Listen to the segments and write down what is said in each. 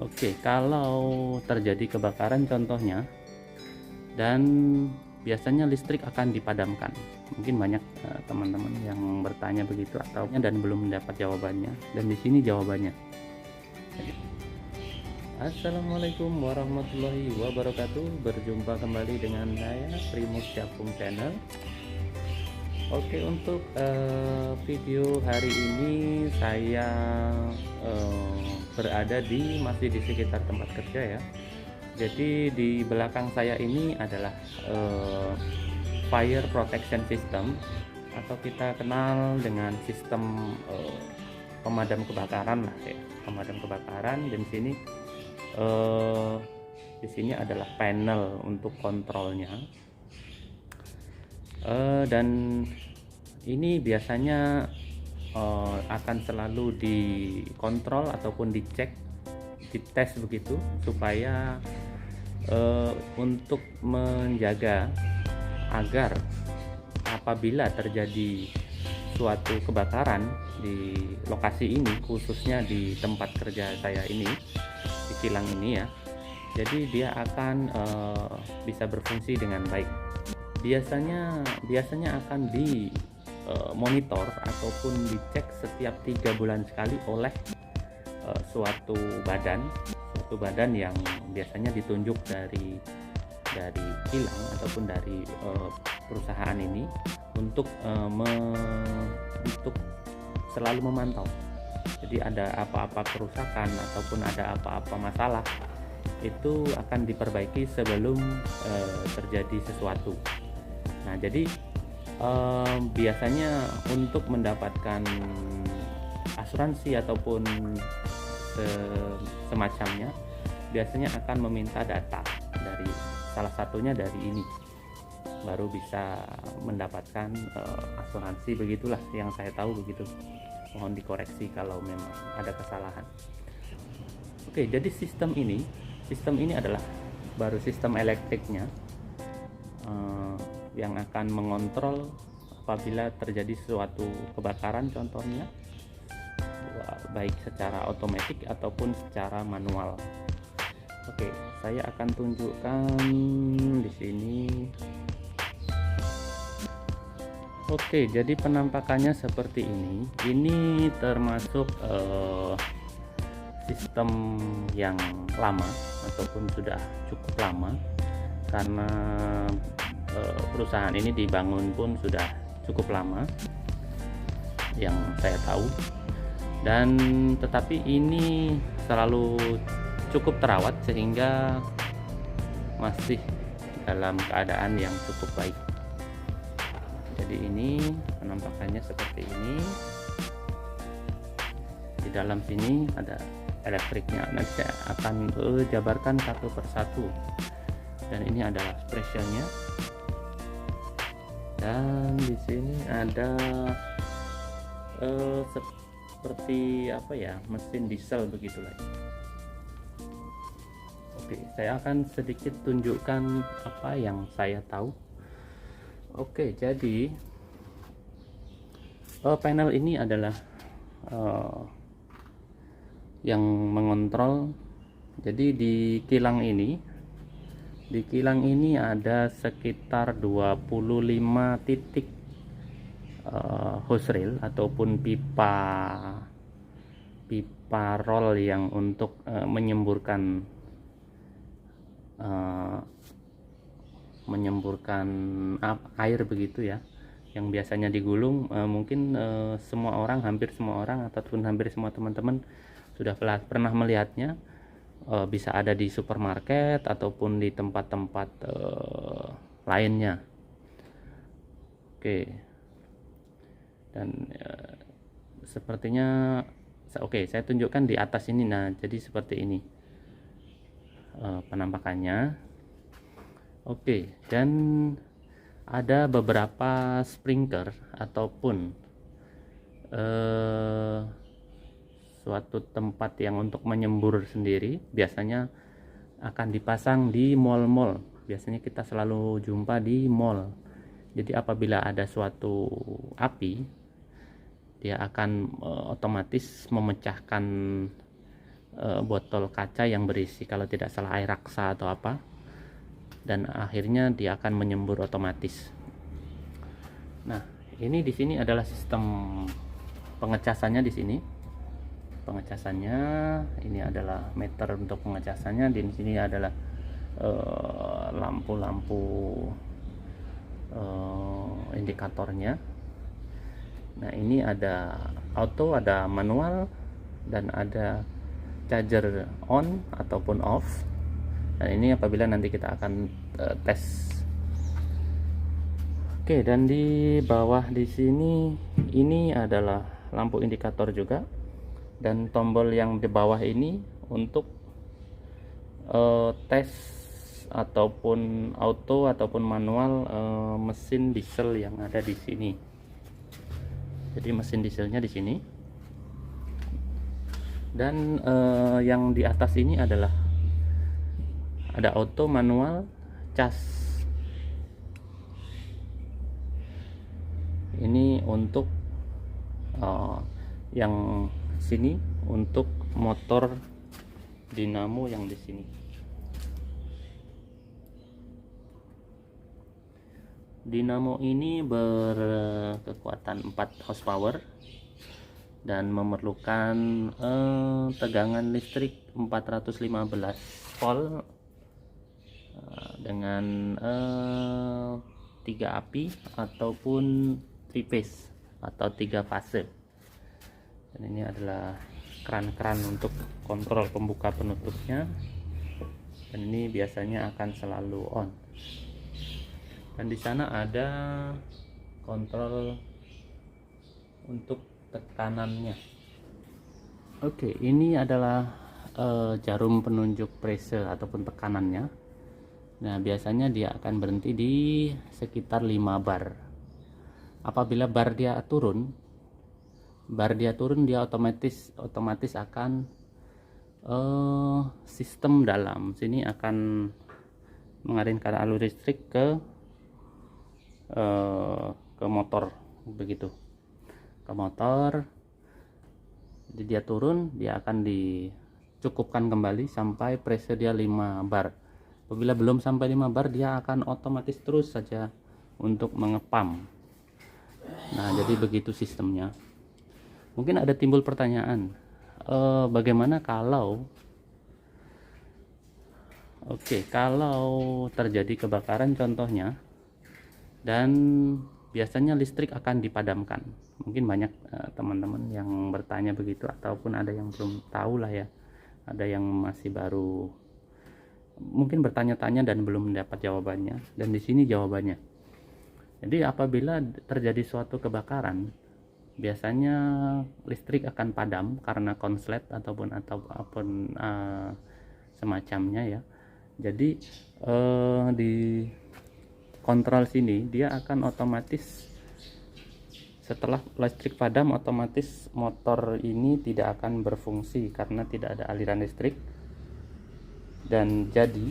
Oke, kalau terjadi kebakaran contohnya, dan biasanya listrik akan dipadamkan. Mungkin banyak teman-teman yang bertanya begitu atau dan belum mendapat jawabannya, dan di sini jawabannya. Assalamualaikum warahmatullahi wabarakatuh. Berjumpa kembali dengan saya Primus Capung Channel. Oke, untuk video hari ini saya berada masih di sekitar tempat kerja ya. Jadi di belakang saya ini adalah fire protection system, atau kita kenal dengan sistem pemadam kebakaran lah ya, pemadam kebakaran. Dan di sini adalah panel untuk kontrolnya. Dan ini biasanya akan selalu dikontrol ataupun dicek, dites begitu, supaya untuk menjaga agar apabila terjadi suatu kebakaran di lokasi ini, khususnya di tempat kerja saya ini, di kilang ini ya, jadi dia akan bisa berfungsi dengan baik. Biasanya akan dimonitor ataupun dicek setiap 3 bulan sekali oleh suatu badan yang biasanya ditunjuk dari kilang ataupun dari perusahaan ini untuk selalu memantau. Jadi ada apa-apa kerusakan ataupun ada apa-apa masalah, itu akan diperbaiki sebelum terjadi sesuatu. Nah, jadi biasanya untuk mendapatkan asuransi ataupun semacamnya, biasanya akan meminta data dari salah satunya dari ini, baru bisa mendapatkan asuransi. Begitulah yang saya tahu begitu. Mohon dikoreksi kalau memang ada kesalahan. Oke, jadi sistem ini adalah baru sistem elektriknya yang akan mengontrol apabila terjadi suatu kebakaran contohnya, baik secara otomatis ataupun secara manual. Oke, saya akan tunjukkan di sini. Oke, jadi penampakannya seperti ini. Ini termasuk sistem yang lama ataupun sudah cukup lama, karena perusahaan ini dibangun pun sudah cukup lama yang saya tahu, dan tetapi ini selalu cukup terawat sehingga masih dalam keadaan yang cukup baik. Jadi ini penampakannya seperti ini. Di dalam sini ada elektriknya. Nanti saya akan jabarkan satu persatu. Dan ini adalah pressurenya. Dan di sini ada seperti apa ya, mesin diesel begitulah. Oke, saya akan sedikit tunjukkan apa yang saya tahu. Oke, jadi panel ini adalah yang mengontrol. Jadi di kilang ini ada sekitar 25 titik hose reel ataupun pipa roll yang untuk menyemburkan air begitu ya, yang biasanya digulung. Mungkin hampir semua orang ataupun hampir semua teman-teman sudah pernah melihatnya. Bisa ada di supermarket ataupun di tempat-tempat lainnya. Oke, dan sepertinya saya tunjukkan di atas ini. Nah, jadi seperti ini penampakannya. Oke, dan ada beberapa sprinkler ataupun suatu tempat yang untuk menyembur sendiri, biasanya akan dipasang di mall-mall. Biasanya kita selalu jumpa di mall. Jadi apabila ada suatu api, dia akan otomatis memecahkan botol kaca yang berisi kalau tidak salah air raksa atau apa, dan akhirnya dia akan menyembur otomatis. Nah, ini di sini adalah sistem pengecasannya. Di sini pengecasannya, ini adalah meter untuk pengecasannya. Di sini adalah lampu-lampu indikatornya. Nah, ini ada auto, ada manual, dan ada charger on ataupun off. Dan ini apabila nanti kita akan tes. Oke, dan di bawah di sini ini adalah lampu indikator juga, dan tombol yang di bawah ini untuk tes ataupun auto ataupun manual mesin diesel yang ada di sini. Jadi mesin dieselnya di sini, dan yang di atas ini adalah ada auto, manual, cas. Ini untuk yang sini untuk motor dinamo yang di sini. Dinamo ini berkekuatan 4 horsepower dan memerlukan tegangan listrik 415 volt dengan 3 api ataupun 3 phase atau 3 fase. Dan ini adalah keran-keran untuk kontrol pembuka penutupnya, dan ini biasanya akan selalu on. Dan di sana ada kontrol untuk tekanannya. Oke, ini adalah jarum penunjuk pressure ataupun tekanannya. Nah, biasanya dia akan berhenti di sekitar 5 bar. Apabila bar dia turun, dia otomatis akan sistem dalam sini akan mengalirkan alur listrik ke motor, begitu, ke motor. Jadi dia turun, dia akan dicukupkan kembali sampai pressure dia 5 bar. Apabila belum sampai 5 bar, dia akan otomatis terus saja untuk mengepam. Nah, jadi begitu sistemnya. Mungkin ada timbul pertanyaan, bagaimana kalau terjadi kebakaran contohnya, dan biasanya listrik akan dipadamkan. Mungkin banyak teman-teman yang bertanya begitu, ataupun ada yang belum tahu lah ya, ada yang masih baru mungkin bertanya-tanya dan belum mendapat jawabannya. Dan di sini jawabannya. Jadi apabila terjadi suatu kebakaran, biasanya listrik akan padam karena konslet ataupun semacamnya ya. Jadi di kontrol sini dia akan otomatis, setelah listrik padam, otomatis motor ini tidak akan berfungsi karena tidak ada aliran listrik, dan jadi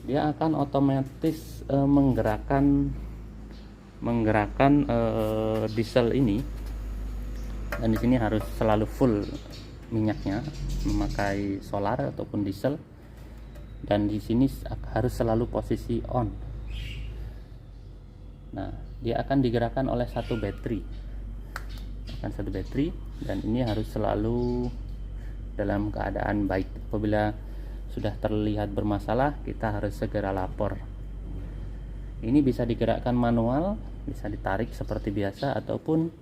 dia akan otomatis menggerakkan diesel ini. Dan di sini harus selalu full minyaknya, memakai solar ataupun diesel, dan di sini harus selalu posisi on. Nah, dia akan digerakkan oleh satu baterai, dan ini harus selalu dalam keadaan baik. Apabila sudah terlihat bermasalah, kita harus segera lapor. Ini bisa digerakkan manual, bisa ditarik seperti biasa, ataupun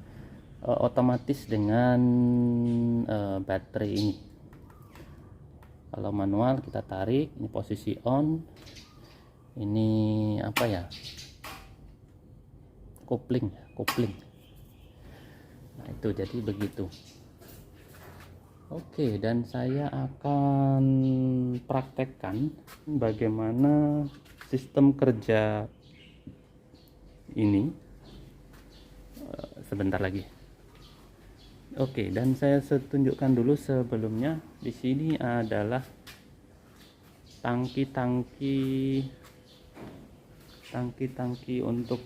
otomatis dengan baterai ini. Kalau manual kita tarik, ini posisi on, ini apa ya, kopling. Nah, itu jadi begitu. Oke, dan saya akan praktekkan bagaimana sistem kerja ini sebentar lagi. Oke, dan saya tunjukkan dulu sebelumnya. Di sini adalah tangki untuk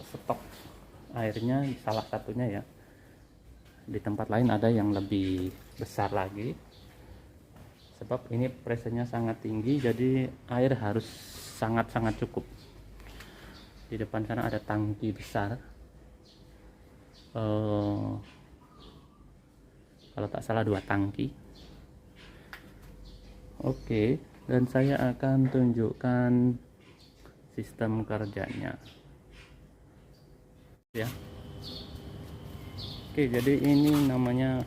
stok airnya, salah satunya ya. Di tempat lain ada yang lebih besar lagi. sebab ini pressure-nya sangat tinggi, jadi air harus sangat-sangat cukup. Di depan sana ada tangki besar, kalau tak salah 2 tangki. Oke, dan saya akan tunjukkan sistem kerjanya ya. Oke, jadi ini namanya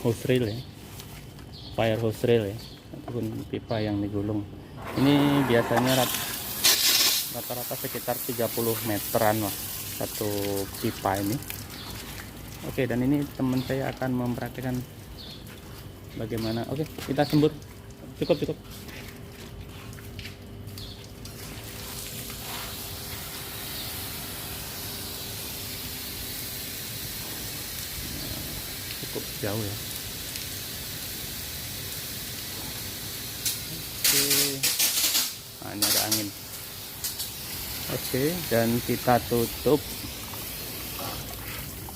hose reel ya, fire hose reel ya, ataupun pipa yang digulung. Ini biasanya rata-rata sekitar 30 meteran lah satu pipa ini. Oke, dan ini teman saya akan mempraktikkan bagaimana. Oke, kita sembur. Cukup. Cukup jauh ya. Oke, nah, ini ada angin. Oke, dan kita tutup.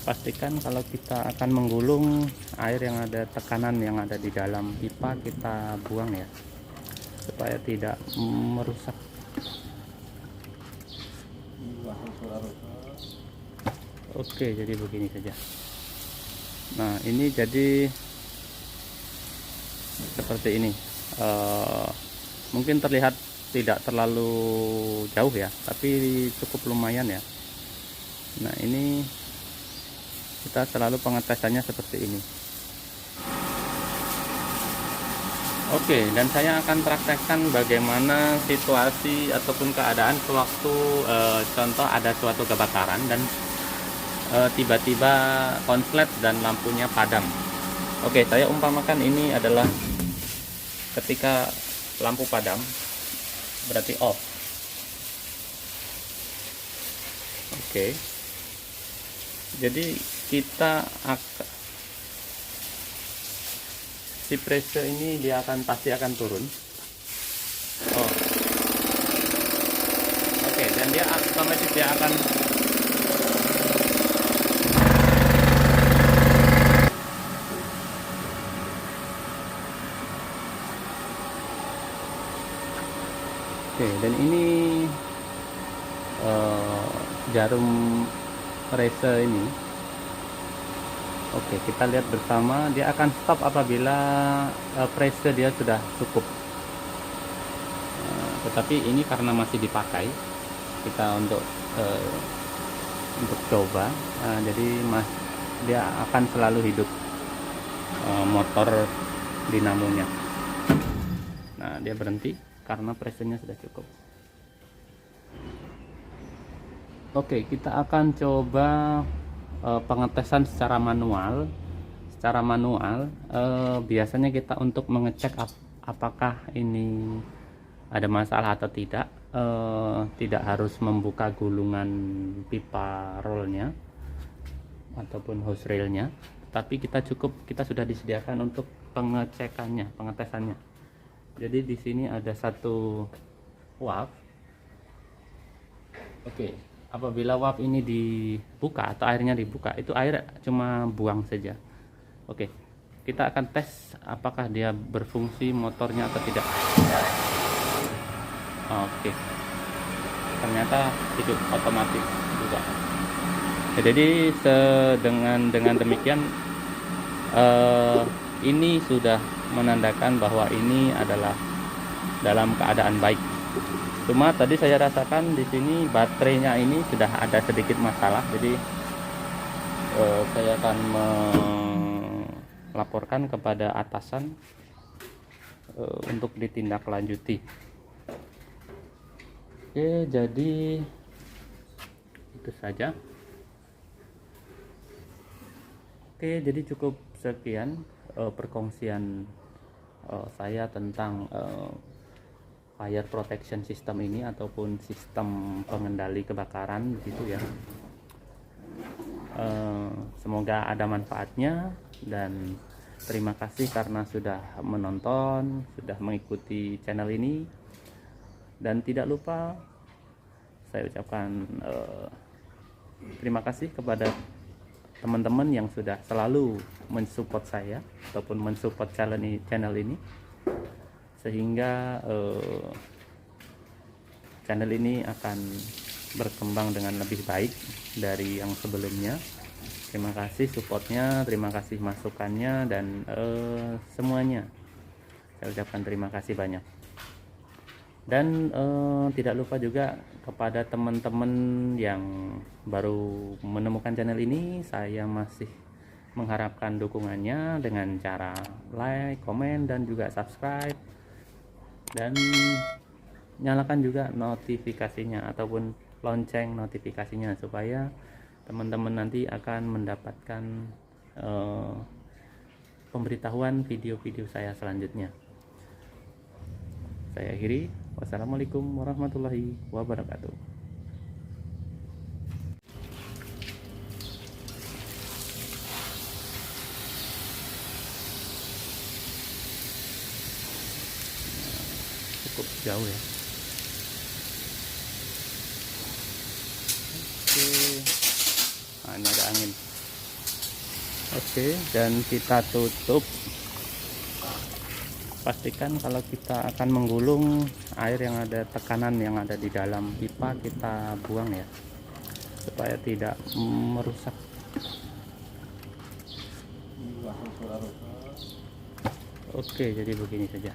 Pastikan kalau kita akan menggulung, air yang ada tekanan yang ada di dalam pipa kita buang ya, supaya tidak merusak. Oke, jadi begini saja. Nah, ini jadi seperti ini. Mungkin terlihat tidak terlalu jauh ya, tapi cukup lumayan ya. Nah, ini kita selalu pengetesannya seperti ini. Oke, dan saya akan praktekkan bagaimana situasi ataupun keadaan sewaktu contoh ada suatu kebakaran dan tiba-tiba konslet dan lampunya padam. Oke, saya umpamakan ini adalah ketika lampu padam, berarti off. Oke, jadi kita akan, si pressure ini dia pasti akan turun. Oke, dan dia otomatis dia akan dan ini jarum pressure ini. Oke, kita lihat bersama, dia akan stop apabila pressure dia sudah cukup. Tetapi ini karena masih dipakai, kita untuk coba, jadi dia akan selalu hidup motor dinamonya. Nah, dia berhenti karena pressure-nya sudah cukup. Oke, kita akan coba pengetesan secara manual. Biasanya kita untuk mengecek apakah ini ada masalah atau tidak, tidak harus membuka gulungan pipa rollnya ataupun hose railnya, tapi kita sudah disediakan untuk pengecekannya, pengetesannya. Jadi di sini ada satu valve. Oke, apabila valve ini dibuka atau airnya dibuka, itu air cuma buang saja. Oke, kita akan tes apakah dia berfungsi motornya atau tidak. Oke, ternyata hidup otomatis juga. Jadi dengan demikian ini sudah menandakan bahwa ini adalah dalam keadaan baik. Cuma tadi saya rasakan di sini baterainya ini sudah ada sedikit masalah, jadi saya akan melaporkan kepada atasan untuk ditindaklanjuti. Oke, jadi itu saja. Oke, jadi cukup sekian perkongsian saya tentang fire protection system ini ataupun sistem pengendali kebakaran begitu ya. Semoga ada manfaatnya dan terima kasih karena sudah menonton, sudah mengikuti channel ini, dan tidak lupa saya ucapkan terima kasih kepada teman-teman yang sudah selalu mensupport saya ataupun mensupport channel ini. sehingga channel ini akan berkembang dengan lebih baik dari yang sebelumnya. Terima kasih supportnya, terima kasih masukannya, dan semuanya saya ucapkan terima kasih banyak. Dan tidak lupa juga kepada teman-teman yang baru menemukan channel ini, saya masih mengharapkan dukungannya dengan cara like, komen, dan juga subscribe, dan nyalakan juga notifikasinya ataupun lonceng notifikasinya supaya teman-teman nanti akan mendapatkan pemberitahuan video-video saya selanjutnya. Saya akhiri. Wassalamualaikum warahmatullahi wabarakatuh. Cukup jauh ya. Oke. Nah, ini ada angin. Oke, dan kita tutup. Pastikan kalau kita akan menggulung, air yang ada tekanan yang ada di dalam pipa kita buang ya, supaya tidak merusak. Oke, jadi begini saja.